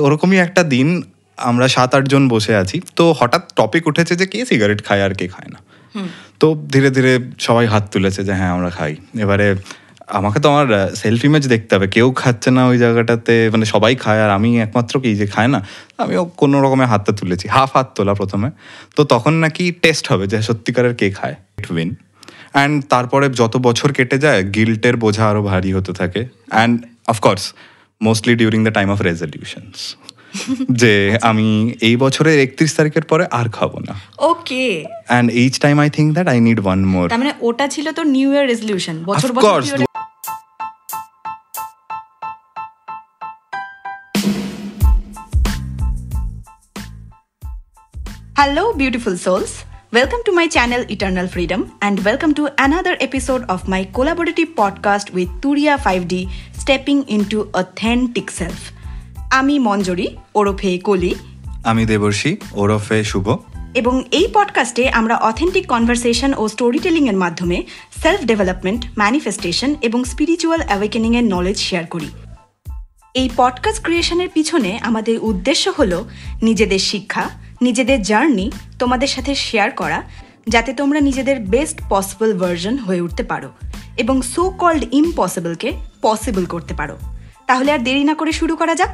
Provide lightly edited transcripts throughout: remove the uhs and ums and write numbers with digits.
ওরকমই একটা দিন আমরা 7-8 জন বসে আছি, তো হঠাৎ টপিক উঠেছে যে কে সিগারেট খায় আর কে খায় না। তো ধীরে ধীরে সবাই হাত তুলেছে যে হ্যাঁ আমরা খাই। এবারে আমাকে তো আমার সেলফ ইমেজ দেখতে হবে, কেউ খাচ্ছে না ওই জায়গাটাতে, মানে সবাই খায় আর আমি একমাত্র কি যে খায় না। আমিও কোনো রকমের হাতটা তুলেছি, হাফ হাত তোলা প্রথমে। তো তখন নাকি টেস্ট হবে যে সত্যিকারের কে খায়, ইট উইন। অ্যান্ড তারপরে যত বছর কেটে যায় গিল্টের বোঝা আরও ভারী হতে থাকে। And of course mostly during the time of resolutions, যে আমি এই বছরের 31 তারিখের পরে আর খাবো না। Okay. And each time I think that I need one more. তার মানে ওটা ছিল তো নিউ ইয়ার রেজলিউশন, বছর বছর। Hello beautiful souls, welcome to my channel Eternal Freedom and welcome to another episode of my collaborative podcast with Turiya 5D, Stepping into Authentic Self. আমি মঞ্জরি ওরফে কলি, আমি দেবর্ষী ওরফে শুভ, এবং এই পডকাস্টে আমরা অথেন্টিক কনভারসেশন ও স্টোরি টেলিং এর মাধ্যমে সেলফ ডেভেলপমেন্ট, ম্যানিফেস্টেশন এবং স্পিরিচুয়াল অ্যাওয়েকেনিং এর নলেজ শেয়ার করি। এই পডকাস্ট ক্রিয়েশনের পিছনে আমাদের উদ্দেশ্য হলো নিজেদের শিক্ষা, নিজেদের জার্নি তোমাদের সাথে শেয়ার করা, যাতে তোমরা নিজেদের বেস্ট পসিবল ভার্জন হয়ে উঠতে পারো এবং সো কল্ড ইম্পসিবলকে পসিবল করতে পারো। তাহলে আর দেরি না করে শুরু করা যাক।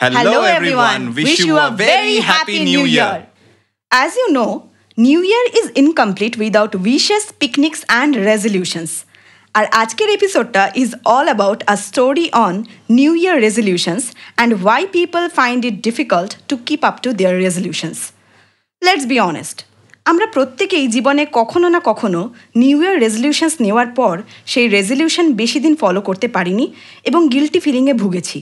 Hello everyone, wish you a very happy new year. As you know, New Year is incomplete without wishes, picnics and resolutions. আর আজকের এপিসোডটা is all about a story on New Year resolutions and why people find it difficult to keep up to their resolutions. Let's be honest, আমরা প্রত্যেকেই জীবনে কখনো না কখনো new year resolutions নেওয়ার পর সেই রেজলিউশন বেশি দিন ফলো করতে পারিনি এবং গিল্টি ফিলিংয়ে ভুগেছি।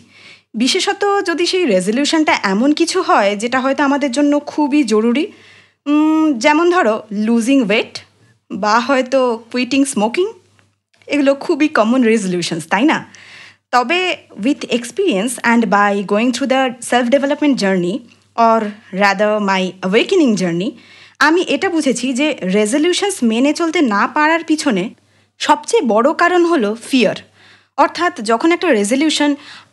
বিশেষত যদি সেই রেজলিউশনটা এমন কিছু হয় যেটা হয়তো আমাদের জন্য খুবই জরুরি, যেমন ধরো লুজিং ওয়েট বা হয়তো কুইটিং স্মোকিং। এগুলো খুবই কমন রেজলিউশনস, তাই না? তবে with experience and by going through the self development journey or rather my awakening journey, আমি এটা বুঝেছি যে রেজলিউশনস মেনে চলতে না পারার পিছনে সবচেয়ে বড় কারণ হলো ফিয়ার। অর্থাৎ যখন একটা রেজলিউশন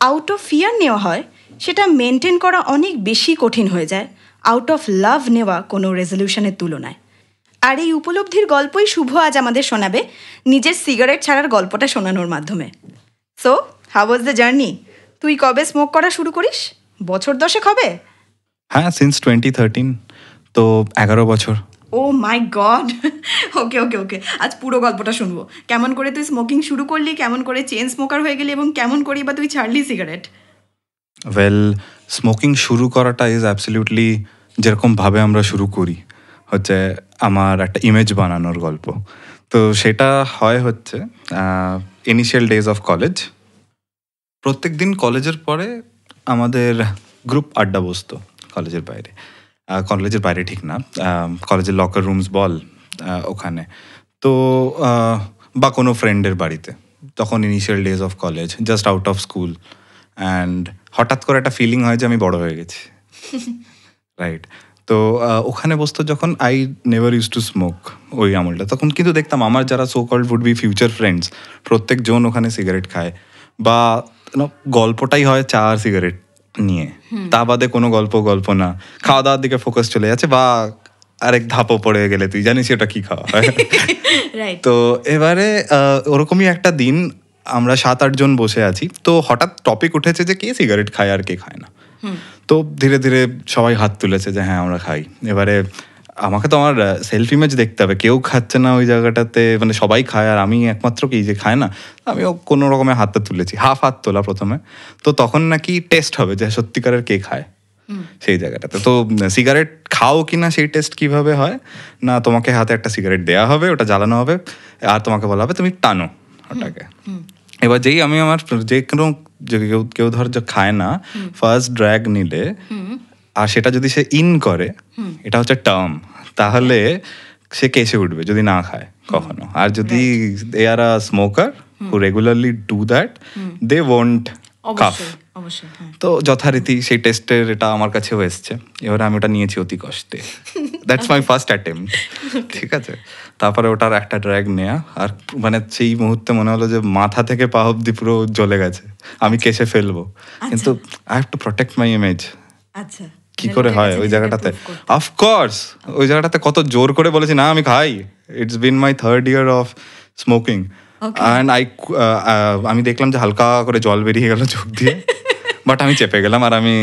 আউট অফ ফিয়ার নেওয়া হয়, সেটা মেনটেন করা অনেক বেশি কঠিন হয়ে যায় আউট অফ লাভ নেওয়া কোনো রেজলিউশনের তুলনায়। আর এই উপলব্ধির গল্পই শুভ আজ আমাদের শোনাবে, নিজের সিগারেট ছাড়ার গল্পটা শোনানোর মাধ্যমে। So how was the journey? তুই কবে স্মোক করা শুরু করিস? বছর 10 হবে? হ্যাঁ, সিন্স 2013, তো 11 বছর। ও মাই গড। ওকে ওকে ওকে, আজ পুরো গল্পটা শুনবো। কেমন করে তুই স্মোকিং শুরু করলি, কেমন করে চেন স্মোকার হয়ে গেলি এবং কেমন করেই বা তুই ছাড়লি সিগারেট? ওয়েল, স্মোকিং শুরু করাটা ইজ অ্যাবসলিউটলি যেরকমভাবে আমরা শুরু করি হচ্ছে আমার একটা ইমেজ বানানোর গল্প। তো সেটা হচ্ছে ইনিশিয়াল ডেজ অফ কলেজ। প্রত্যেক দিন কলেজের পরে আমাদের গ্রুপ আড্ডা বসতো কলেজের বাইরে। কলেজের বাইরে ঠিক না, কলেজের লকার রুমস বল ওখানে, তো বা কোনো ফ্রেন্ডের বাড়িতে। তখন initial days of college, just out of school, and হঠাৎ করে একটা ফিলিং হয় যে আমি বড় হয়ে গেছি, রাইট? তো ওখানে বসতো যখন I never use to smoke ওই আমলটা। তখন কিন্তু দেখতাম আমার যারা so called would be future friends, প্রত্যেকজন ওখানে সিগারেট খায়, বা গল্পটাই হয় চা আর সিগারেট নিয়ে, তা বাদে কোনো গল্প না, খাওয়া দাওয়ার দিকে ফোকাস চলে যাচ্ছে, বা আরেক ধাপও পড়ে গেলে তুই জানিস ওটা কি খাওয়া হয়। তো এবারে ওরকমই একটা দিন আমরা 7-8 জন বসে আছি, তো হঠাৎ টপিক উঠেছে যে কে সিগারেট খায় আর কে খায় না। তো ধীরে ধীরে সবাই হাত তুলেছে যে হ্যাঁ আমরা খাই। এবারে আমাকে তো আমার সেলফ ইমেজ দেখতে হবে, কেউ খাচ্ছে না ওই জায়গাটাতে, মানে সবাই খায় আর আমি একমাত্র কি যে খায় না। আমিও কোনো রকমের হাতটা তুলেছি, হাফ হাত তোলা প্রথমে। তো তখন নাকি টেস্ট হবে যে সত্যিকারের কে খায় সেই জায়গাটাতে। তো সিগারেট খাও কিনা সেই টেস্ট কিভাবে হয় না, তোমাকে হাতে একটা সিগারেট দেওয়া হবে, ওটা জ্বালানো হবে, আর তোমাকে বলা হবে তুমি টানো ওটাকে। এবার যেই আমি আমার যে কোনো কেউ ধর যে খায় না, ফার্স্ট ড্র্যাগ নিলে আর সেটা যদি সে ইন করে, এটা হচ্ছে টার্ম, তাহলে সে কেসে উঠবে যদি না খায় কখনো। আর যদি they are a smoker who regularly do that, they won't অবশ্যই অবশ্যই। তো যথারীতি সেই টেস্টের এটা আমার কাছেও এসছে, এবারে আমি ওটা নিয়েছি অতি কষ্টে। দ্যাটস মাই ফার্স্ট অ্যাটেম্প্ট, ঠিক আছে। তারপরে ওটার একটা ড্র্যাগ নেয়া, আর মানে সেই মুহূর্তে মনে হলো যে মাথা থেকে পা অব্দি পুরো জ্বলে গেছে, আমি কেসে ফেলবো, কিন্তু I have to protect my image. আচ্ছা, কি করে হয় ওই জায়গাটাতে? অফকোর্স ওই জায়গাটাতে কত জোর করে বলেছি না আমি খাই। It's been my 3rd year of smoking, and আমি দেখলাম যে হালকা করে জল বেরিয়ে গেল চোখ দিয়ে, বাট আমি চেপে গেলাম আর আমি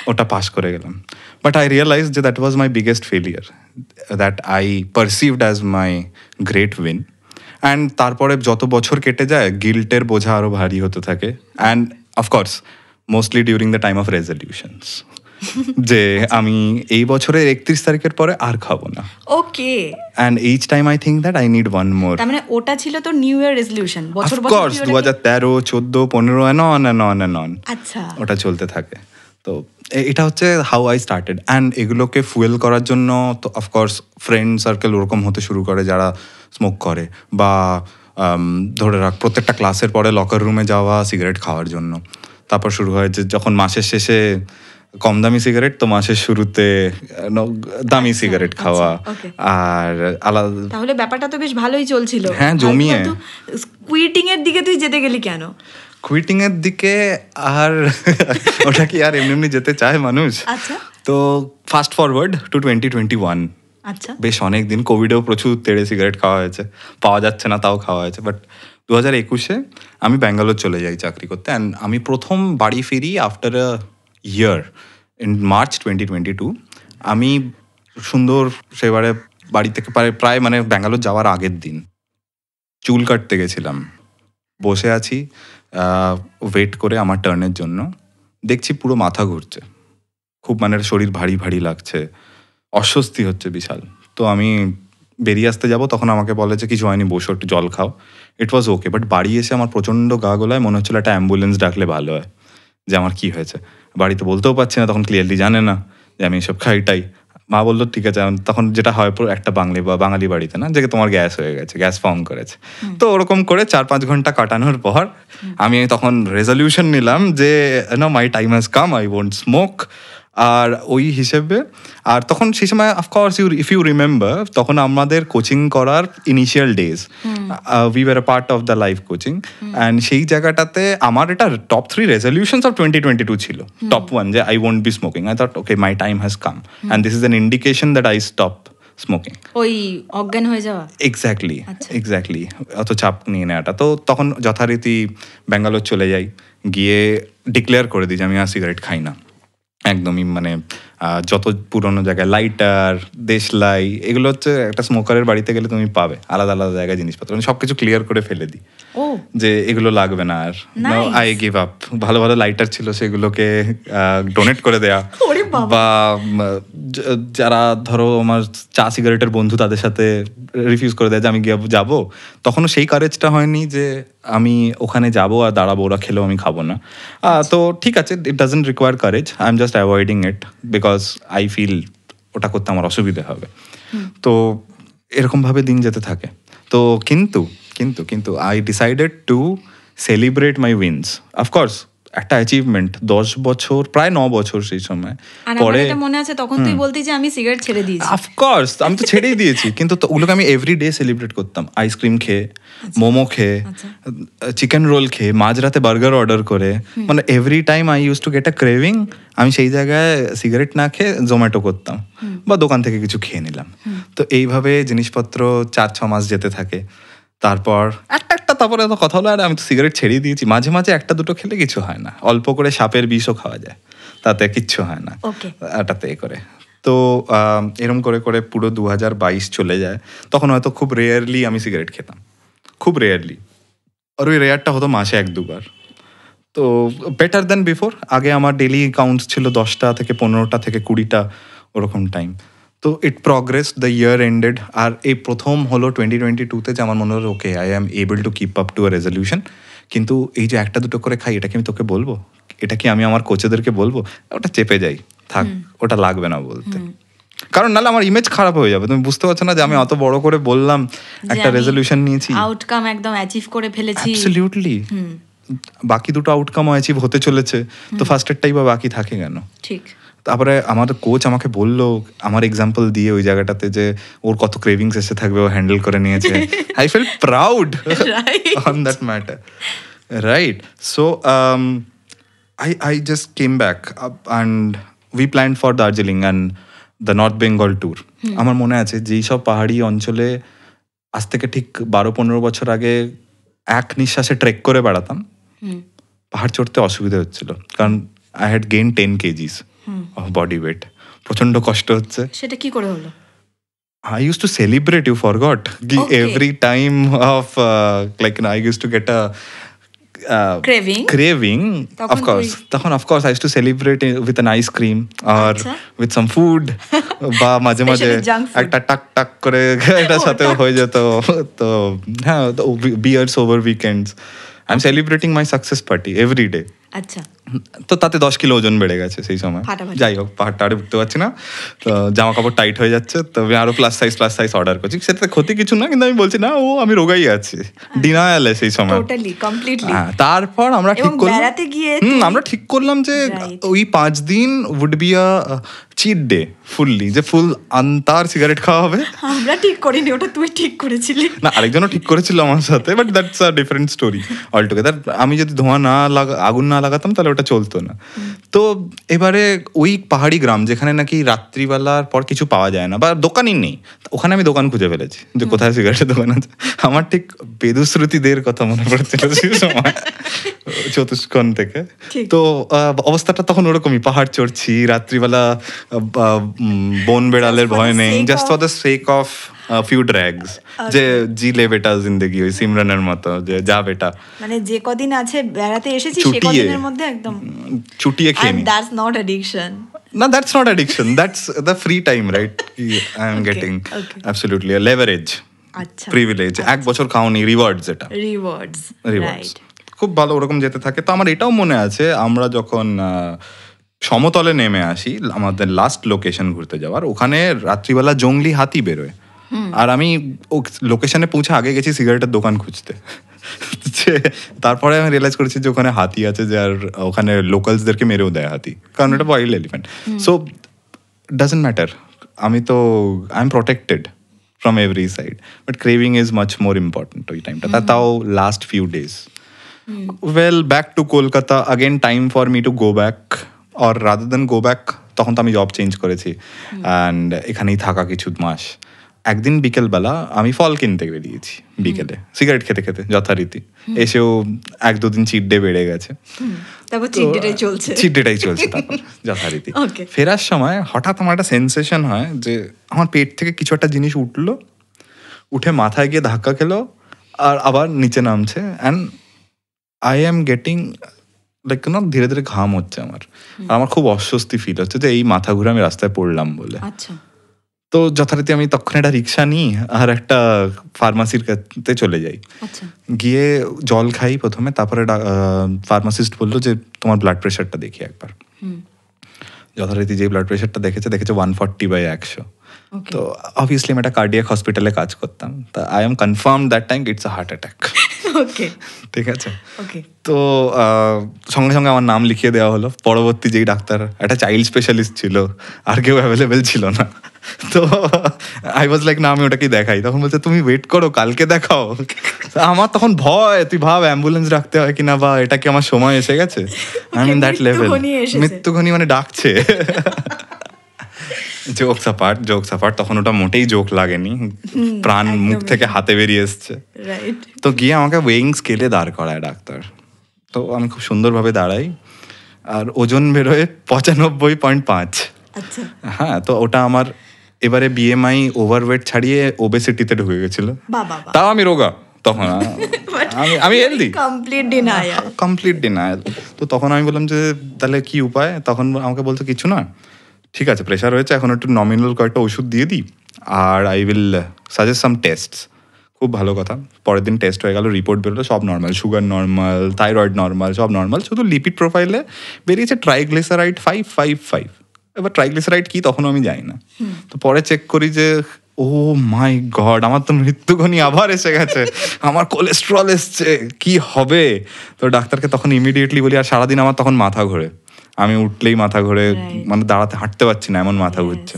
ওটা পাস করে গেলাম। বাট আই রিয়েলাইজ যে that was my biggest failure, that I perceived as my great win. And তারপরে যত বছর কেটে যায় গিল্টের বোঝা আরও ভারী হতে থাকে, and of course mostly during the time of resolutions, যে আমি এই বছরের 31 তারিখের পরে আর খাবো না। Okay, and each time I think that I need one more. তার মানে ওটা ছিল তো নিউ ইয়ার রেজলিউশন, বছর বছর অফকোর্স 2013, 14, 15 অ্যান্ড অন আচ্ছা ওটা চলতে থাকে। তো এটা হচ্ছে হাউ আই স্টার্টেড। অ্যান্ড এগুলোকে ফুয়েল করার জন্য তো অফকোর্স ফ্রেন্ড সার্কেল ওরকম হতে শুরু করে যারা স্মোক করে, বা ধরে রাখ প্রত্যেকটা ক্লাসের পরে লকার রুমে যাওয়া সিগারেট খাওয়ার জন্য। তারপর শুরু হয় যে যখন মাসের শেষে কম দামি সিগারেট, তো মাসের শুরুতে দামি সিগারেট খাওয়া। আর আলাদা, তাহলে ব্যাপারটা তো বেশ ভালোই চলছিল। হ্যাঁ, জমিয়ে। কুইটিং এর দিকে তুই যেতে গেলি কেন? কুইটিং এর দিকে আর ওটা কি আর এমনি এমনি যেতে চায় মানুষ? আচ্ছা, তো ফাস্ট ফরওয়ার্ড টু 2021, আচ্ছা, বেশ অনেক দিন কোভিডেও প্রচুর তেড়ে সিগারেট খাওয়া হয়েছে, পাওয়া যাচ্ছে না তাও খাওয়া হয়েছে। বাট 2021-এ আমি ব্যাঙ্গালোর চলে যাই চাকরি করতে, অ্যান্ড আমি প্রথম বাড়ি ফিরি after a year in March 2022। আমি সুন্দর সেবারে বাড়ি থেকে প্রায় মানে ব্যাঙ্গালোর যাওয়ার আগের দিন চুল কাটতে গেছিলাম, বসে আছি ওয়েট করে আমার টার্নের জন্য, দেখছি পুরো মাথা ঘুরছে, খুব মানে শরীর ভারী ভারী লাগছে, অস্বস্তি হচ্ছে বিশাল। তো আমি বেরিয়ে আসতে যাব, তখন আমাকে বলে যে কিছু হয়নি, বসো একটু জল খাও। ইট ওয়াজ ওকে। বাট বাড়ি এসে আমার প্রচণ্ড গা গোলায়, মনে হচ্ছিল একটা অ্যাম্বুলেন্স ডাকলে ভালো হয়, যে আমার কি হয়েছে। বাড়িতে বলতেও পারছি না, তখন ক্লিয়ারলি জানে না যে আমি এসব খাইটাই। মা বললো ঠিক আছে, তখন যেটা হয় একটা বাঙালি বাড়িতে না, যে তোমার গ্যাস হয়ে গেছে, গ্যাস ফর্ম করেছে। তো ওরকম করে 4-5 ঘন্টা কাটানোর পর আমি তখন রেজলিউশন নিলাম যে no, my time has come, I won't smoke. আর ওই হিসেবে, আর তখন সেই সময় অফকোর্স ইফ ইউ রিমেম্বার, তখন আমাদের কোচিং করার initial days, we were a part of the live coaching, and সেই জায়গাটাতে আমার এটা টপ 3 রেজলিউশনস অফ 2022 ছিল। টপ 1 যে I won't be smoking. I thought okay, my time has come and this is an indication that I stop smoking. ওই অজ্ঞান হয়ে যাওয়া, এক্স্যাক্টলি অত চাপ নিয়ে নেওয়াটা। তো তখন যথারীতি ব্যাঙ্গালোর চলে যাই, গিয়ে ডিক্লেয়ার করে দিই যে আমি আর সিগারেট খাই না একদমই। মানে যত পুরোনো জায়গায় লাইটার, দেশলাই, এগুলো হচ্ছে একটা স্মোকারের বাড়িতে গেলে তুমি পাবে আলাদা আলাদা জায়গায় জিনিসপত্র, আমি সবকিছু ক্লিয়ার করে ফেলে দিই যে এগুলো লাগবে না আর। I give up. ভালো ভালো লাইটার ছিল, সেগুলোকে ডোনেট করে দেয়া, বা যারা ধরো আমার চা সিগারেটের বন্ধু, তাদের সাথে রিফিউজ করে দেয় যে আমি যাবো। তখনও সেই কারেজটা হয়নি যে আমি ওখানে যাবো আর দাঁড়াবো, ওরা খেলেও আমি খাবো না। তো ঠিক আছে, it doesn't require courage, I am just avoiding it because I feel ওটা করতে আমার অসুবিধা হবে। তো এরকমভাবে দিন যেতে থাকে। তো কিন্তু কিন্তু কিন্তু I decided to celebrate my wins. Of course একটা অ্যাচিভমেন্ট, 10 বছর, প্রায় 9 বছর সেই সময় পরে মনে আছে, তখন তুই বলতি যে আমি সিগারেট ছেড়ে দিয়েছি। অফকোর্স আমি তো ছেড়েই দিয়েছি, কিন্তু ওগুলোকে আমি এভরি ডে সেলিব্রেট করতাম। আইসক্রিম খেয়ে, মোমো খেয়ে, চিকেন রোল খেয়ে, মাঝরাতে বার্গার অর্ডার করে, মানে every time I use to get a craving, আমি সেই জায়গায় সিগারেট না খেয়ে জোম্যাটো করতাম বা দোকান থেকে কিছু খেয়ে নিলাম। তো এইভাবে জিনিসপত্র 4-6 মাস যেতে থাকে। তারপর তারপরে তো কথা হলো, আর আমি তো সিগারেট ছেড়েই দিয়েছি। মাঝে মাঝে 1-2 খেলে কিছু হয় না, অল্প করে সাপের বিষও খাওয়া যায়, তাতে কিচ্ছু হয় না এটাতে করে। তো এরম করে করে পুরো 2022 চলে যায়। তখন হয়তো খুব রেয়ারলি আমি সিগারেট খেতাম, খুব রেয়ারলি, আর ওই রেয়ারটা হতো মাসে 1-2 বার। তো বেটার দেন বিফোর। আগে আমার ডেলি কাউন্টস ছিল 10টা থেকে 15টা থেকে 20টা ওরকম টাইম। তো it progress, the year ended. আর এই প্রথম হলো 2022-তে যে আমার মনে হলো okay, I am able to keep up to a resolution. কিন্তু এই যে 1-2 করে খাই, এটা কি আমি তোকে বলবো? এটা কি আমি আমার কোচেদেরকে বলবো? ওটা চেপে যাই, থাক, ওটা লাগবে না বলতে, কারণ নাহলে আমার ইমেজ খারাপ হয়ে যাবে। তুমি বুঝতে পারছো না যে আমি অত বড় করে বললাম একটা রেজলিউশন নিয়েছি, আউটকাম একদম অ্যাচিভ করে ফেলেছি। অ্যাবসলিউটলি। বাকি দুটো আউটকামও অ্যাচিভ হতে চলেছে, তো ফার্স্টেরটাই বা বাকি থাকে কেন? ঠিক। তারপরে আমাদের কোচ আমাকে বললো, আমার এক্সাম্পল দিয়ে ওই জায়গাটাতে, যে ওর কত ক্রেভিংস এসে থাকবে, ও হ্যান্ডেল করে নিয়েছে। I feel proud on that matter, right? So I just came back and we planned for Darjeeling and the North Bengal tour. আমার মনে আছে যেই সব পাহাড়ি অঞ্চলে আজ থেকে ঠিক 12-15 বছর আগে এক নিঃশ্বাসে ট্রেক করে বেড়াতাম, পাহাড় চড়তে অসুবিধা হচ্ছিল, কারণ I had gain 10 kgs of body weight. প্রচন্ড কষ্ট হচ্ছে। সেটা কি করে হলো? I used to celebrate, you forgot. Every time of like I used to get a craving, of course I used to celebrate with an ice cream or with some food. বা মাঝে মাঝে একটা টাক টাক করে এটার সাথে হয়ে যেত। তো হ্যাঁ, beers over weekends. I'm celebrating my success party every day. আচ্ছা। তো তাতে 10 কিলো ওজন বেড়ে গেছে সেই সময়। যাই হোক, পাহাড়টা আরে উঠতে পারছি না, তো জামা কাপড় টাইট হয়ে যাচ্ছে, তবে আরো প্লাস সাইজ অর্ডার করছি। সেটাতে ক্ষতি কিছু না, কিন্তু আমি বলছি না, আমি রোগাই আছি, ডিনায়ালে সেই সময়। হ্যাঁ, তারপর আমরা ঠিক করলাম যে ওই 5 দিন would be a cheat day fully, যে ফুল আন্তার সিগারেট খাওয়া হবে। আমরা ঠিক করিনি, ওটা তুই ঠিক করেছিলি। না, আরেকজনও ঠিক করেছিল আমার সাথে, but that's a different story altogether. আমি যদি আগুন না লাগাতাম তাহলে ওটা চলতো না। তো এবারে ওই পাহাড়ি গ্রাম যেখানে নাকি রাত্রিবেলার পর কিছু পাওয়া যায় না বা দোকানই নেই, ওখানে আমি দোকান খুঁজে ফেলেছি যে কোথায় সিগারেটের দোকান আছে। আমার ঠিক বেদুশ্রুতিদের কথা মনে পড়ছিল সেই সময়, চতুষ্কোণ থেকে। তো অবস্থাটা তখন ওরকমই, পাহাড় চড়ছি রাত্রিবেলা, বন বেড়ালের ভয় নেই, just for the sake of few drugs, যে জি লে বেটা জিন্দেগি, ওই সিমরানের মতো, যে যা বেটা, মানে যে কদিন আছে বেড়াতে এসেছি সে কদিনের মধ্যে একদম চুটিয়ে খেয়ে নি। That's not addiction. No, that's not addiction. That's the free time, right? I am getting absolutely a leverage, privilege. এক বছর খাওনি, রিওয়ার্ডস, এটা রিওয়ার্ডস। খুব ভালো ওরকম যেতে থাকে। তো আমার এটাও মনে আছে, আমরা যখন সমতলে নেমে আসি আমাদের লাস্ট লোকেশন ঘুরতে যাওয়ার, ওখানে রাত্রিবেলা জঙ্গলি হাতি বেরোয়, আর আমি লোকেশনে পৌঁছে আগে গেছি সিগারেটের দোকান খুঁজতে। তারপরে আমি রিয়েলাইজ করেছি যে ওখানে হাতি আছে, যে আর ওখানে লোকালসদেরকে মেরেও দেয় হাতি, কারণ এটা wild elephant. So doesn't matter, আমি তো I am protected from every side, but craving is much more important ওই টাইমটা। তাও last few days. Well, back to Kolkata again, time for me to go back, or rather than go back, তখন তো আমি job change করেছি and এখানেই থাকা কিছু মাস। একদিন বিকেলবেলা আমি ফল কিনতে বেরিয়েছি, বিকেলে সিগারেট খেতে খেতে যথারীতি, এসেও 1-2 দিন চিট ডে বেড়ে গেছে, চিট ডেটাই চলছে তারপর যথারীতি। ফেরার সময় হঠাৎ আমার একটা সেন্সেশন হয় যে আমার পেট থেকে কিছু একটা জিনিস উঠলো, উঠে মাথায় গিয়ে ধাক্কা খেলো, আর আবার নিচে নামছে, and I am getting like না, ধীরে ধীরে ঘাম হচ্ছে আমার, আর আমার খুব অস্বস্তি ফিল হচ্ছে যে এই মাথা ঘুরে আমি রাস্তায় পড়লাম বলে। তো যথারীতি আমি তখন একটা রিক্সা নিই আর একটা ফার্মাসির কাছে চলে যাই, গিয়ে জল খাই প্রথমে, তারপরে ফার্মাসিস্ট বললো যে তোমার ব্লাড প্রেশারটা দেখি একবার। যথারীতি যে ব্লাড প্রেশারটা দেখেছে 140/100। তো অবভিয়াসলি আমি একটা কার্ডিয়াক হসপিটালে কাজ করতাম, তা I am confirm that time it's a heart attack. ঠিক আছে, তো সঙ্গে সঙ্গে আমার নাম লিখিয়ে দেওয়া হলো। পরবর্তী যেই ডাক্তার, একটা চাইল্ড স্পেশালিস্ট ছিল, আর কেউ অ্যাভেলেবেল ছিল না। তো আই ওয়াজ লাইক, না আমি ওটাকেই দেখাই। তখন বলছে তুমি ওয়েট করো, কালকে দেখাও। আমার তখন ভয়, তুই ভাব অ্যাম্বুলেন্স রাখতে হয় কিনা, বা এটা কি আমার সময় এসে গেছে, আই মিন দ্যাট লেভেল, মৃত্যুঘনি মানে ডাকছে। জোকস অ্যাপার্ট, তখন ওটা মোটেই জোক লাগেনি, প্রাণ মুখ থেকে হাতে বেরিয়ে এসছে। তো গিয়ে আমাকে ওয়েইং স্কেলে দাঁড় করায় ডাক্তার। তো আমি খুব সুন্দরভাবে দাঁড়াই, আর ওজন বেরোয় 95.5। হ্যাঁ, তো ওটা আমার এবারে বিএমআই ওভারওয়েট ছাড়িয়ে ওবেসিটিতে ঢুকে গেছিল। তাও আমি রোগা তখন, আমি হেলদি, কমপ্লিট ডিনায়াল। তো তখন আমি বললাম যে তাহলে কি উপায়? তখন আমাকে বলতো কিছু না, ঠিক আছে প্রেশার হয়েছে, এখন একটু নমিনাল কয়েকটা ওষুধ দিয়ে দিই, আর I will suggest some tests. খুব ভালো কথা। পরের দিন টেস্ট হয়ে গেল, রিপোর্ট বেরোলো, সব normal, sugar normal, thyroid normal, সব নর্মাল, শুধু লিপিড প্রোফাইলে বেরিয়েছে ট্রাইগ্লিসারাইড 555। এবার ট্রাইগ্লিসারাইড কি তখনও আমি জানি না। তো পরে চেক করি যে ও মাই গড, আমার তো মৃত্যুঘনি আবার এসে গেছে, আমার কোলেস্ট্রল এসছে, কি হবে? তো ডাক্তারকে তখন ইমিডিয়েটলি বলি, আর সারাদিন আমার তখন মাথা ঘোরে, আমি উঠলেই মাথা ঘোরে, মানে দাঁড়াতে হাঁটতে পারছি না, এমন মাথা ঘুরছে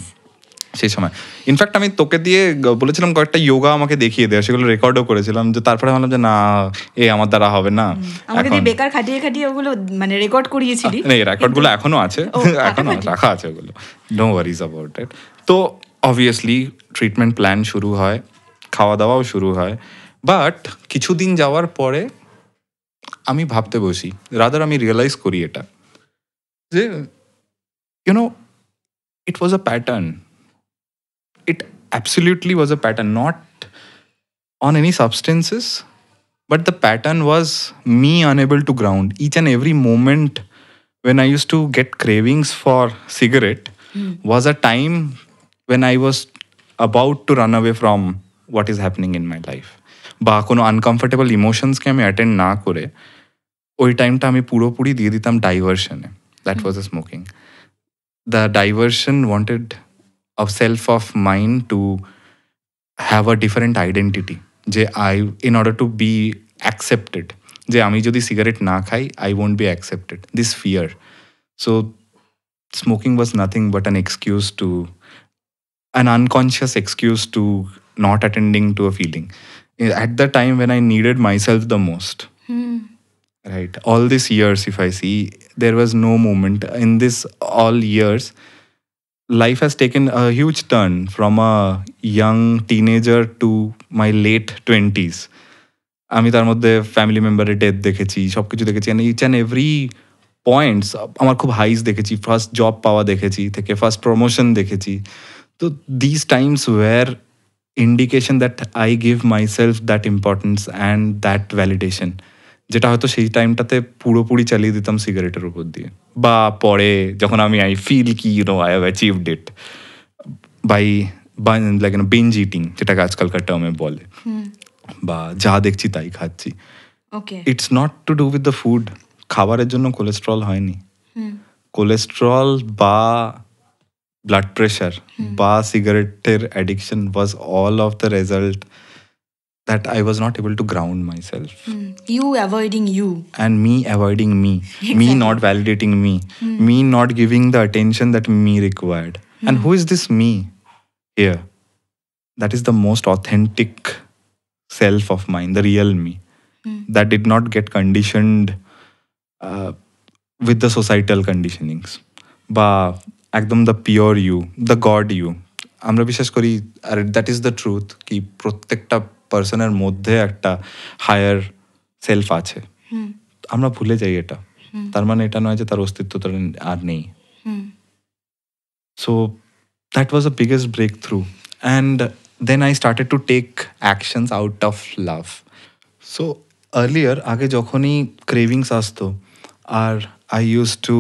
সেই সময়। ইনফ্যাক্ট আমি তোকে দিয়ে বলেছিলাম কয়েকটা যোগা আমাকে দেখিয়ে দেওয়া, সেগুলো রেকর্ডও করেছিলাম, যে তারপরে ভাবলাম যে না, আমার দ্বারা হবে না। আমাকে দিয়ে বেকার খাটিয়ে খাটিয়ে ওগুলো মানে রেকর্ড করিয়েছিলি। এই রেকর্ডগুলো এখনো আছে, এখনো রাখা আছে ওগুলো, নো ওয়ারিজ অ্যাবাউট ইট। তো অবভিয়াসলি ট্রিটমেন্ট প্ল্যান শুরু হয়, খাওয়া দাওয়াও শুরু হয়, বাট কিছুদিন যাওয়ার পরে আমি ভাবতে বসি, রাদার আমি রিয়েলাইজ করি এটা, যে YONO it was a pattern, it absolutely was a pattern, not on any substances, but the pattern was me unable to ground. Each and every moment when I used to get cravings for cigarette was a time when I was about to run away from what is happening in my life. বা কোনো uncomfortable ইমোশনসকে আমি attend না করে ওই টাইমটা আমি পুরোপুরি দিয়ে দিতাম ডাইভার্সনে। That was a smoking. The diversion wanted of self of mine to have a different identity, যে in order to be accepted, যে আমি যদি সিগারেট না খাই I won't be accepted, this fear. So smoking was nothing but an unconscious excuse to not attending to a feeling at the time when I needed myself the most. Right, all these years if I see, there was no moment in this all years. Life has taken a huge turn from a young teenager to my late 20s. আমি তার মধ্যে family মেম্বারের death দেখেছি, সব কিছু দেখেছি, each and every points আমার খুব হাইস দেখেছি, ফার্স্ট জব পাওয়া দেখেছি, থেকে ফার্স্ট প্রমোশন দেখেছি। তো this times were indication that I give myself that importance and that validation, যেটা হয়তো সেই টাইমটাতে পুরোপুরি চালিয়ে দিতাম সিগারেটের উপর দিয়ে। বা পরে যখন আমি আই ফিল কি I have achieved it by like binge eating, যেটাকে আজকালকার টার্মে বলে, বা যা দেখছি তাই খাচ্ছি। It's not to do with the food. খাবারের জন্য কোলেস্ট্রল হয়নি। কোলেস্ট্রল বা ব্লাড প্রেশার বা সিগারেটের addiction was all of the result that I was not able to ground myself. You avoiding you. And me avoiding me. Exactly. Me not validating me. Me not giving the attention that me required. And who is this me here? That is the most authentic self of mine, the real me. That did not get conditioned with the societal conditionings. Ba ekdom the pure you, the God you. আমরা বিশ্বাস করি, আর that is the truth, কি প্রত্যেকটা পার্সনের মধ্যে একটা higher self আছে। আমরা ভুলে যাই এটা, তার মানে এটা নয় যে তার অস্তিত্ব আর নেই। So that was the biggest breakthrough, and then I started to take actions out of love. So earlier, আগে যখনই ক্রেভিংস আসতো আর I use to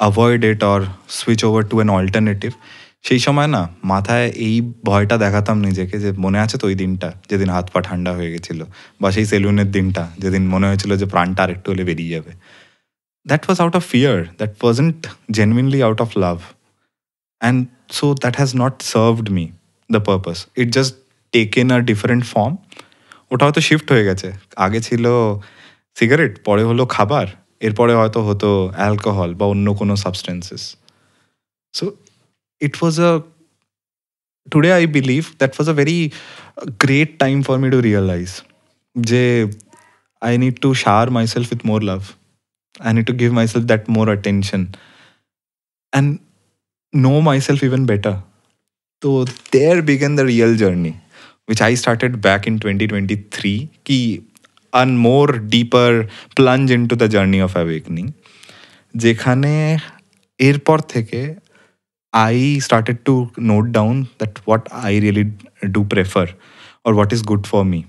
avoid it or switch over to an alternative, সেই সময় না মাথায় এই ভয়টা দেখাতাম নিজেকে, যে মনে আছে তো ওই দিনটা যেদিন হাত পা ঠান্ডা হয়ে গেছিলো, বা সেই সেলুনের দিনটা যেদিন মনে হয়েছিল যে প্রাণটা আরেকটু হলে বেরিয়ে যাবে। That was out of fear, that wasn't genuinely out of love, and so that has not served me the purpose. It just taken a different form. ওটা হয়তো শিফট হয়ে গেছে, আগে ছিল সিগারেট, পরে হলো খাবার, এরপরে হয়তো হতো অ্যালকোহল বা অন্য কোনো substances. So it was today I believe that was a very great time for me to realize je I need to shower myself with more love. I need to give myself that more attention and know myself even better. So there began the real journey, which I started back in 2023, ki a more deeper plunge into the journey of awakening, যেখানে এরপর থেকে I started to note down that what I really do prefer or what is good for me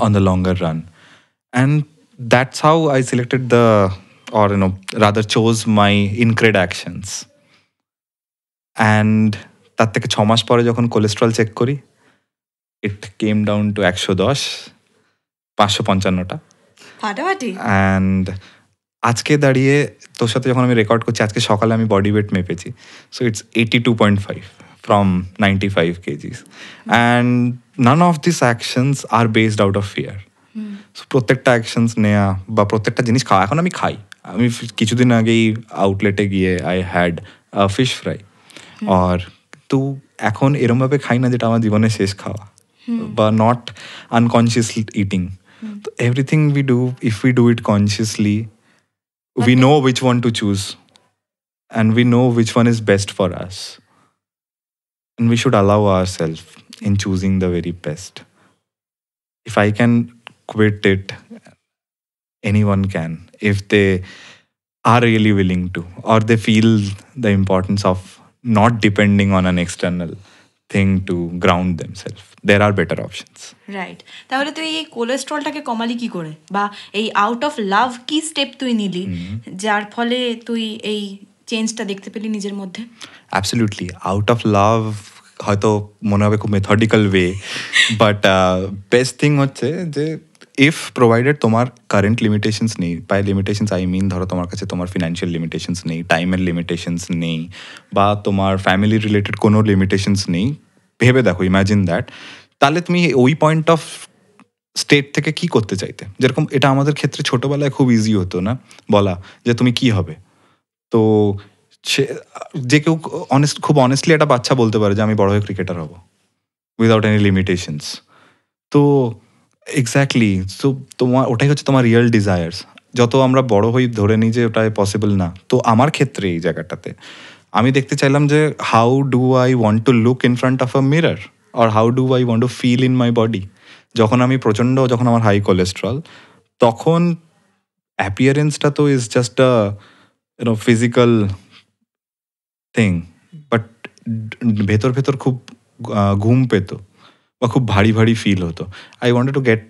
on the longer run. And that's how I selected rather chose my Incred actions. And তার থেকে 6 মাস পরে যখন cholesterol check করি, it came down to 110, 555টা ফাটাফাটি। And আজকে দাঁড়িয়ে তোর সাথে যখন আমি রেকর্ড করছি, আজকে সকালে আমি বডি ওয়েট মেপেছি, so it's 82.5, from 95 kgs. And none of these actions are based out of fear. So প্রত্যেকটা অ্যাকশনস নেওয়া বা প্রত্যেকটা জিনিস খাওয়া, এখন আমি খাই, আমি কিছুদিন আগেই আউটলেটে গিয়ে আই হ্যাড ফিশ ফ্রাই, আর তো এখন এরমভাবে খাই না যেটা আমার জীবনের শেষ খাওয়া, বা নট আনকনসিয়াসলি ইটিং. তো everything we do, if we do it consciously, we know which one to choose and we know which one is best for us, and we should allow ourselves in choosing the very best. If I can quit it, anyone can, if they are really willing to, or they feel the importance of not depending on an external thing to ground themselves. There are better options. Right, তাহলে তুই এই কোলেস্ট্রলটাকে কমালি কি করে, বা এই out of লাভ কি step তুই নিলি যার ফলে তুই এই চেঞ্জটা দেখতে পেলি নিজের মধ্যে? অ্যাবসলিউটলি, আউট অফ লাভ হয়তো মনে হবে খুব methodical way, but best thing হচ্ছে যে ইফ প্রোভাইডেড তোমার কারেন্ট লিমিটেশনস নেই, বাই লিমিটেশনস আই মিন ধরো তোমার কাছে তোমার ফিনান্সিয়াল লিমিটেশনস নেই, টাইমের লিমিটেশনস নেই, বা তোমার ফ্যামিলি রিলেটেড কোনো লিমিটেশনস নেই, ভেবে দেখো, ইম্যাজিন দ্যাট, তাহলে তুমি ওই পয়েন্ট অফ স্টেট থেকে কি করতে চাইতে? যেরকম এটা আমাদের ক্ষেত্রে ছোটোবেলায় খুব ইজি হতো না বলা যে তুমি কি হবে, তো সে যে কেউ খুব অনেস্টলি একটা বাচ্চা বলতে পারে যে আমি বড় হয়ে ক্রিকেটার হব উইদাউট এনি লিমিটেশনস। তো এক্স্যাক্টলি, সো তোমার ওটাই হচ্ছে তোমার রিয়েল ডিজায়ার্স। যত আমরা বড় হই ধরে নিই যে ওটাই পসিবল না। তো আমার ক্ষেত্রে এই জায়গাটাতে আমি দেখতে চাইলাম যে how do I want to look in front of a mirror, or how do I want two fill in my body. যখন আমার হাই কোলেস্ট্রল, তখন অ্যাপিয়ারেন্সটা তো is just a physical thing, but ভেতর ভেতর খুব ঘুম পেত বা খুব ভারী ভারী ফিল হতো। I wanted to get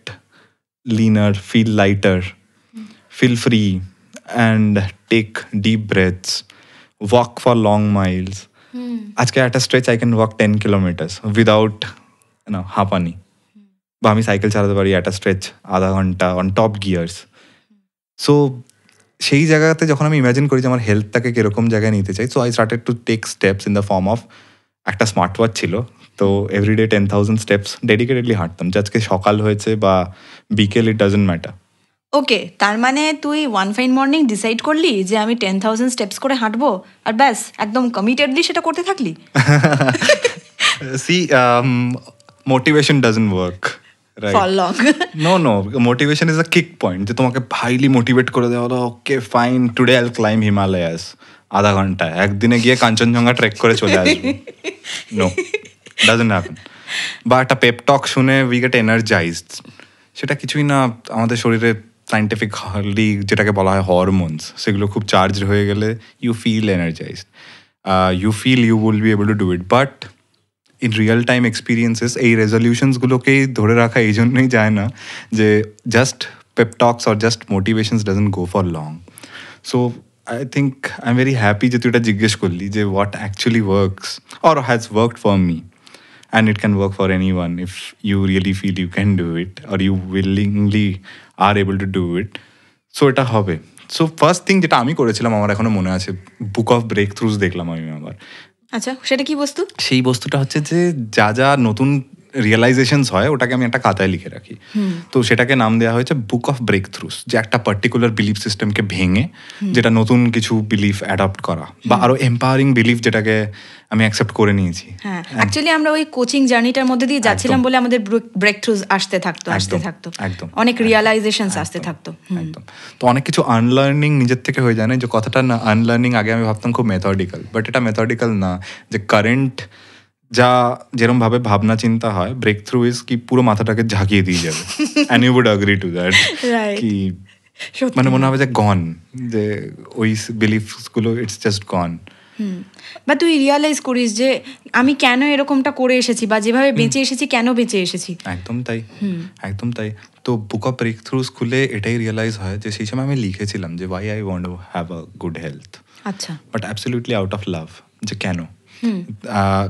leaner, feel lighter, feel free, and take deep breaths, walk for long miles. আজকে at a stretch I can walk 10 kilometers without হাঁপানি, বা আমি সাইকেল চালাতে পারি at a stretch আধা ঘন্টা অন টপ গিয়ার্স। সো সেই জায়গাতে যখন আমি ইমাজিন করি যে আমার হেলথটাকে কিরকম জায়গায় নিতে চাই, so I started to take steps in the form of, একটা স্মার্ট ওয়াচ ছিল, তো এভরিডে 10,000 স্টেপস ডেডিকেটেডলি হাঁটতাম, যে আজকে সকাল হয়েছে বা বিকেল, ইট ডাজন্ট ম্যাটার। ওকে, তার মানে তুই ওয়ান ফাইন মর্নিং ডিসাইড করলি যে আমি 10,000 স্টেপস করে হাঁটবো, আর ব্যাস একদম কমিটেডলি সেটা করতে থাকলি? See, motivation doesn't work for long. No, motivation is a kick point, যে তোমাকে হাইলি মোটিভেট করে দেওয়া হলো, okay fine, today I'll climb Himalayas, আধা ঘন্টা একদিনে গিয়ে কাঞ্চনজঙ্ঘা ট্রেক করে চলে আসবো। No, doesn't happen. বা একটা পেপটক শুনে উই গেট এনার্জাইজড, সেটা কিছুই না। আমাদের শরীরে সাইন্টিফিকলি যেটাকে বলা হয় হরমোনস, সেগুলো খুব চার্জড হয়ে গেলে you feel energised, you feel you will be able to do it. But in real time experiences এই রেজলিউশনসগুলোকেই ধরে রাখা এই জন্যই যায় না যে just pep talks or just motivations doesn't go for long. So I think I am very happy যে তুই এটা জিজ্ঞেস করলি যে what actually works or has worked for me, and it can work for anyone if you really feel you can do it or you willingly are able to do it. So এটা হবে। So first thing যেটা আমি করেছিলাম, আমার এখনো মনে আছে, book off break থ্রুজ দেখলাম আমি আবার। আচ্ছা, সেটা কি বস্তু? সেই বস্তুটা হচ্ছে যে যা যা নতুন রিয়েলাইজেশনস হয় ওটাকে আমি একটা খাতায় লিখে রাখি। তো সেটাকে নাম দেওয়া হয়েছে বুক অফ ব্রেক থ্রুস, যে একটা পার্টিকুলার বিলিফ সিস্টেমকে ভেঙে যেটা নতুন কিছু বিলিফ অ্যাডপ্ট করা, বা আরো এম্পাওয়ারিং বিলিফ যেটাকে আমি অ্যাকসেপ্ট করে নিয়েছি। হ্যাঁ, অ্যাকচুয়ালি আমরা ওই কোচিং জার্নিটার মধ্যে দিয়ে যাচ্ছিলাম বলে আমাদের ব্রেক থ্রুজ আসতে থাকতো, একদম অনেক রিয়েলাইজেশনস আসতে থাকতো। একদম। তো অনেক কিছু আনলার্নিং নিজের থেকে হয়ে যায় না, যে কথাটা না আনলার্নিং আগে আমি ভাবতাম খুব মেথডিক্যাল, বাট এটা মেথডিক্যাল না, যে কারেন্ট যা যেরকম ভাবে ভাবনা চিন্তা হয়, ব্রেক থ্রু ইজ কি পুরো মাথাটাকে ঝাঁকিয়ে দিয়ে যাবে। And you would agree to that, কি মানে মনে হবে যে গন, যে ওই বিলিফসগুলো ইটস জাস্ট গন। বা তুই রিয়ালাইজ করিস যে আমি কেন এরকমটা করে এসেছি, বা যেভাবে বেঁচে এসেছি কেন বেঁচে এসেছি। একদম তাই, একদম তাই। তো বুক অফ ব্রেক থ্রুস খুলে এটাই রিয়েলাইজ হয় যে সেই সময় আমি লিখেছিলাম যে why I want to have a good health, আচ্ছা, but absolutely out of love, যে কেন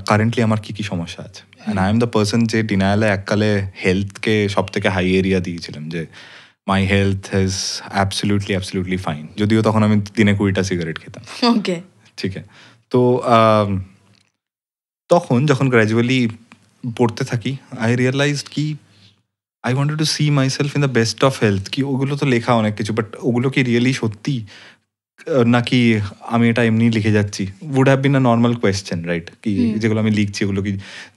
কারেন্টলি আমার কি কি সমস্যা আছে। And I am the person যে ডিনায়ালে এককালে হেলথকে সব থেকে হাই এরিয়া দিয়েছিলাম, যে my health is absolutely fine, যদিও তখন আমি দিনে 20টা সিগারেট খেতাম। ওকে, ঠিক আছে। তো তখন যখন গ্র্যাজুয়ালি পড়তে থাকি আই রিয়েলাইজড কি I wanted to see myself in the best of health. কি ওগুলো তো লেখা অনেক কিছু, বাট ওগুলো কি রিয়েলি সত্যি নাকি আমি এটা এমনি লিখে যাচ্ছি? Would have been a normal question, right? কি যেগুলো আমি লিখছি ওগুলো কি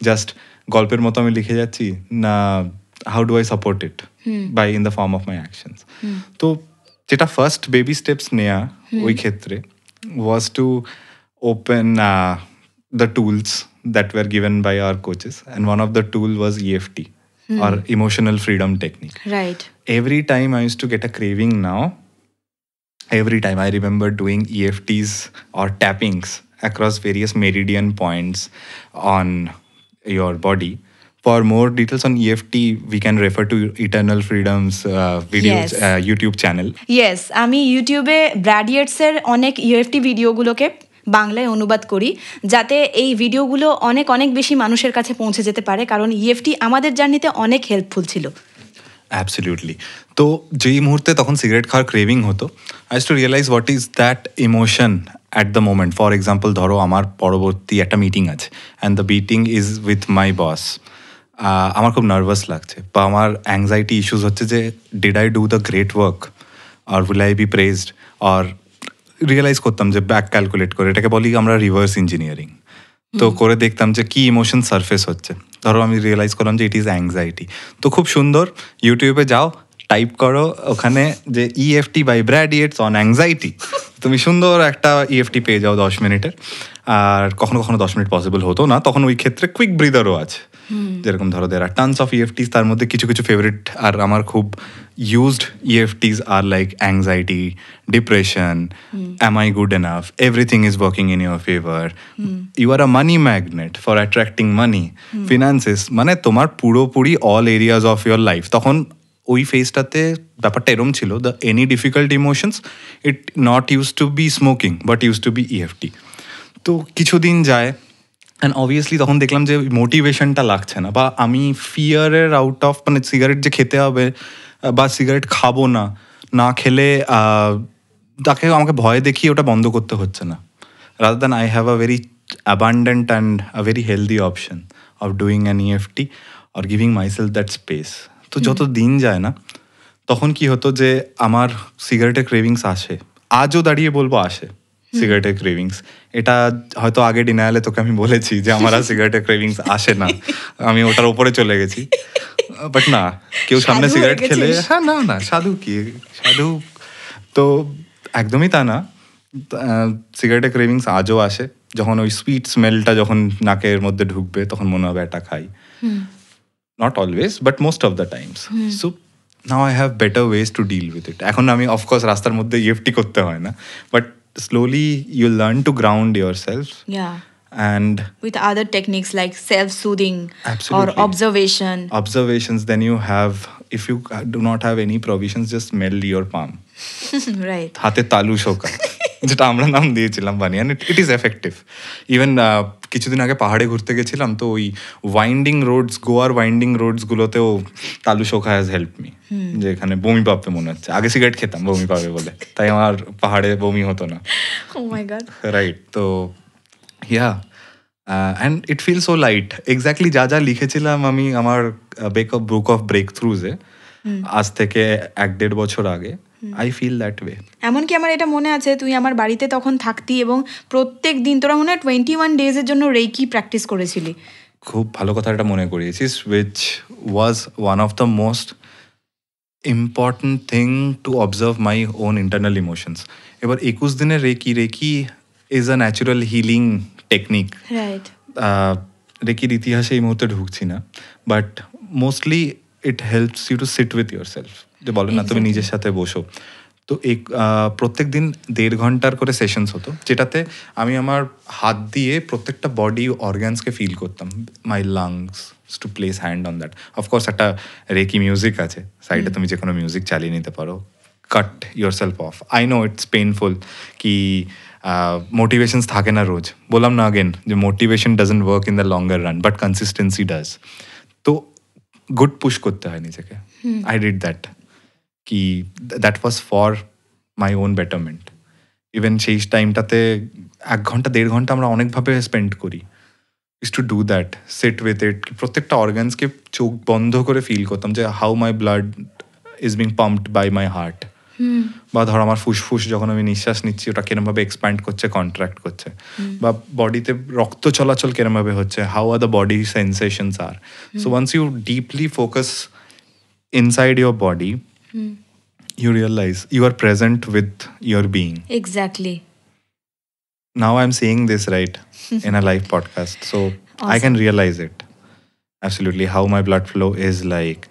জাস্ট গল্পের মতো আমি লিখে যাচ্ছি, না how do I support it by in the form of my actions? তো যেটা ফার্স্ট বেবি স্টেপস নেয়া ওই ক্ষেত্রে was to open the tools that were given by our coaches, and one of the tool was EFT, or emotional freedom technique. Right. Every time I used to get a craving now, every time I remember doing EFTs or tappings across various meridian points on your body. For more details on EFT, we can refer to Eternal Freedom's videos, Yes. YouTube channel. Yes, আমি ইউটিউবে ব্র্যাডিয়েটসের অনেক UFT ভিডিওগুলোকে বাংলায় অনুবাদ করি, যাতে এই ভিডিওগুলো অনেক অনেক বেশি মানুষের কাছে পৌঁছে যেতে পারে, কারণ ইএফটি আমাদের জার্নিতে অনেক হেল্পফুল ছিল। অ্যাবসলিউটলি। তো যেই মুহূর্তে তখন সিগারেট খাওয়ার ক্রেভিং হতো, I to realise what is that emotion at the moment. For example, ধরো আমার পরবর্তী একটা মিটিং আছে and the meeting is with my boss. আমার খুব নার্ভাস লাগছে বা আমার অ্যাংজাইটি ইস্যুস হচ্ছে যে did I do the great work or will I be praised, আর রিয়েলাইজ করতাম যে ব্যাক ক্যালকুলেট করে, এটাকে বলি আমরা রিভার্স ইঞ্জিনিয়ারিং। তো করে দেখতাম যে কি ইমোশন সারফেস হচ্ছে। ধরো আমি রিয়েলাইজ করলাম যে ইট ইজ অ্যাংজাইটি। তো খুব সুন্দর, ইউটিউবে যাও, টাইপ করো ওখানে যে EFT by Brad Yates on anxiety, তুমি সুন্দর একটা ইএফটি পেয়ে যাও 10 মিনিটের। আর কখনো কখনো 10 মিনিট পসিবল হতো না, তখন ওই ক্ষেত্রে কুইক ব্রিদারও আছে। যেরকম ধরো দের আর টানস অফ ইএফটিস, তার মধ্যে কিছু কিছু ফেভারিট আর আমার খুব used EFTs are like anxiety, depression, am I good enough, everything is working in your favor, you are a money magnet for attracting money, finances, মানে তোমার পুরোপুরি all areas of your life। তখন ওই ফেজটাতে ব্যাপারটা এরম ছিল, the any difficult emotions it not use to be smoking but use to be EFT. তো কিছুদিন যায় অ্যান্ড অবভিয়াসলি তখন দেখলাম যে মোটিভেশনটা লাগছে না, বা আমি ফিয়ারের আউট অফ, মানে সিগারেট যে খেতে হবে বা সিগারেট খাবো না, না খেলে তাকে আমাকে ভয় দেখিয়ে ওটা বন্ধ করতে হচ্ছে না, rather than I have a very abundant and a very healthy option of doing an EFT or giving myself that space. তো যত দিন যায় না, তখন কি হতো যে আমার সিগারেটের ক্রেভিংস আসে, আজও দাঁড়িয়ে বলবো আসে সিগারেটের ক্রেভিংস। এটা হয়তো আগে ডিনায়ালে তোকে আমি বলেছি যে আমার আর সিগারেটের ক্রেভিংস আসে না, আমি ওটার ওপরে চলে গেছি। বাট না, কেউ সামনে সিগারেট খেলে, হ্যাঁ না না সাধু কি সাধু, তো একদমই তা না। সিগারেটের ক্রেভিংস আজও আসে, যখন ওই সুইট স্মেলটা যখন নাকের মধ্যে ঢুকবে তখন মনে হবে একটা খাই। Not always but most of the times. So now I have better ways to deal with it. এখন আমি অফকোর্স রাস্তার মধ্যে ইএফটি করতে হয় না, but slowly you learn to ground yourself. Yeah. And with other techniques like self-soothing absolutely. or observations, then you have, if you do not have any provisions, just smell your palm. right. হাতে তালু শোকা, যেটা আমরা নাম দিয়েছিলাম বানিয়ে, and it is effective. Even কিছুদিন আগে পাহাড়ে ঘুরতে গেছিলাম, তো ওই ওয়াইন্ডিং রোডস, গোয়ার ওয়াইন্ডিং রোডস গুলোতেও তালু শোকা হ্যাজ হেল্প মি, যে এখানে বমি পাবে মনে হচ্ছে, আগে সিগারেট খেতাম বমি পাবে বলে, তাই আমার পাহাড়ে বমি হতো না। oh my god. রাইট। তো yeah, and it feel so light. Exactly যা যা লিখেছিলাম আমি আমার বুক অফ ব্রেক থ্রুজে আজ থেকে 1-1.5 বছর আগে, আই ফিল দ্যাট ওয়ে। এমনকি আমার এটা মনে আছে, তুই আমার বাড়িতে তখন থাকতি এবং প্রত্যেক দিন তোরা মনে হয় 21 ডেজের জন্য রেইকি প্র্যাকটিস করেছিলি। খুব ভালো কথা এটা মনে করিয়েছিস, which was one of the most important thing to observe my own internal emotions. এবার 21 দিনের reiki is a natural healing technique. Right. রেকির ইতিহাসে এই মুহূর্তে ঢুকছি না, but mostly it helps you to sit with yourself. যে বলো না, তুমি নিজের সাথে বসো। তো প্রত্যেক দিন 1.5 ঘন্টার করে সেশনস হতো, যেটাতে আমি আমার হাত দিয়ে প্রত্যেকটা বডি অর্গ্যানসকে ফিল করতাম, my lungs, to place hand on that. Of course একটা রেকি মিউজিক আছে সাইডে, তুমি যে কোনো মিউজিক চালিয়ে নিতে পারো। Cut yourself off. I know it's painful, কি মোটিভেশনস থাকে না রোজ, বললাম না আগেন যে motivation doesn't work in the longer run but consistency does. তো গুড পুশ করতে হয় নিজেকে। আই ডিড দ্যাট, কি that was for my own betterment. Even সেই টাইমটাতে 1 ঘন্টা 1.5 ঘন্টা আমরা অনেকভাবে স্পেন্ড করি, is to do that, sit with it. প্রত্যেকটা অর্গানসকে চোখ বন্ধ করে ফিল করতাম যে how my blood is being pumped by my heart, বা ধর আমার ফুসফুস যখন আমি নিঃশ্বাস নিচ্ছি ওটা কিরমভাবে এক্সপ্যান্ড করছে, কন্ট্রাক্ট করছে, বা বডিতে রক্ত চলাচল কিরমভাবে হচ্ছে, how are the body sensations are. So once you deeply focus inside your body, you realize you are present with your being. Exactly. Now I'm saying this right in a live podcast, so Awesome. I can realize it absolutely how my blood flow is like,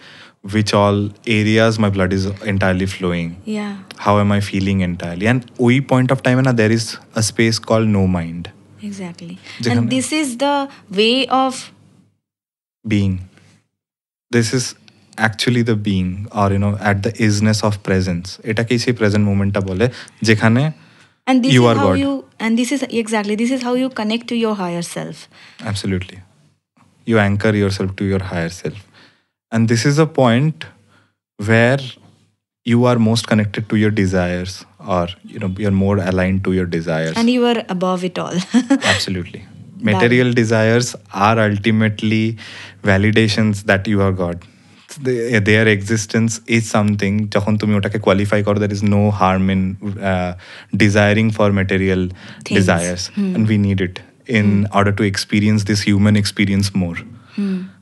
which all areas my blood is entirely flowing, Yeah. how am I feeling entirely, and ওই point of time na there is a space called no mind, Exactly. যেখানে- And this is the way of being. This is actually the being, or at the isness of presence. এটাকেই সেই present momentটা বলে যেখানে and this you is are how God. this is how you connect to your higher self. Absolutely. You anchor yourself to your higher self. And this is a point where you are most connected to your desires, or you're more aligned to your desires. And you are above it all. Absolutely. Material desires are ultimately validations that you are God. Their existence is something, যখন তুমি ওটাকে qualify করো, there is no harm in desiring for material Things. desires, and we need it in order to experience this human experience more.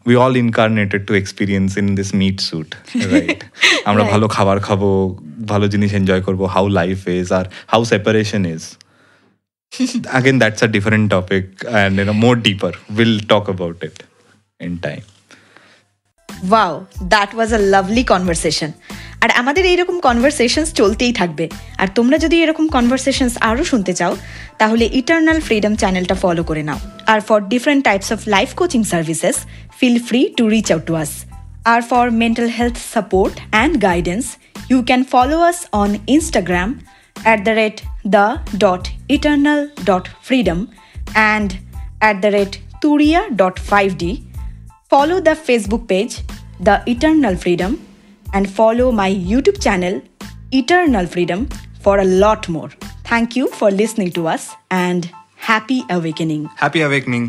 We all incarnated to experience in this meat suit, right? আমরা Right. ভালো খাবার খাবো, ভালো জিনিস enjoy করবো, how life is, or how separation is. Again, that's a different topic, and more deeper. We'll talk about it in time. Wow, that was a lovely conversation. আর আমাদের এইরকম conversations চলতেই থাকবে। আর তোমরা যদি এরকম কনভারসেশনস আরও শুনতে চাও তাহলে ইটারনাল ফ্রিডম চ্যানেলটা ফলো করে নাও। আর for different types of life coaching services feel free to reach out to us. আর for mental health support and guidance you can follow us on Instagram @the.eternal.freedom and @turia.5d. Follow the Facebook page, The Eternal Freedom, and follow my YouTube channel, Eternal Freedom, for a lot more. Thank you for listening to us, and happy awakening. Happy awakening.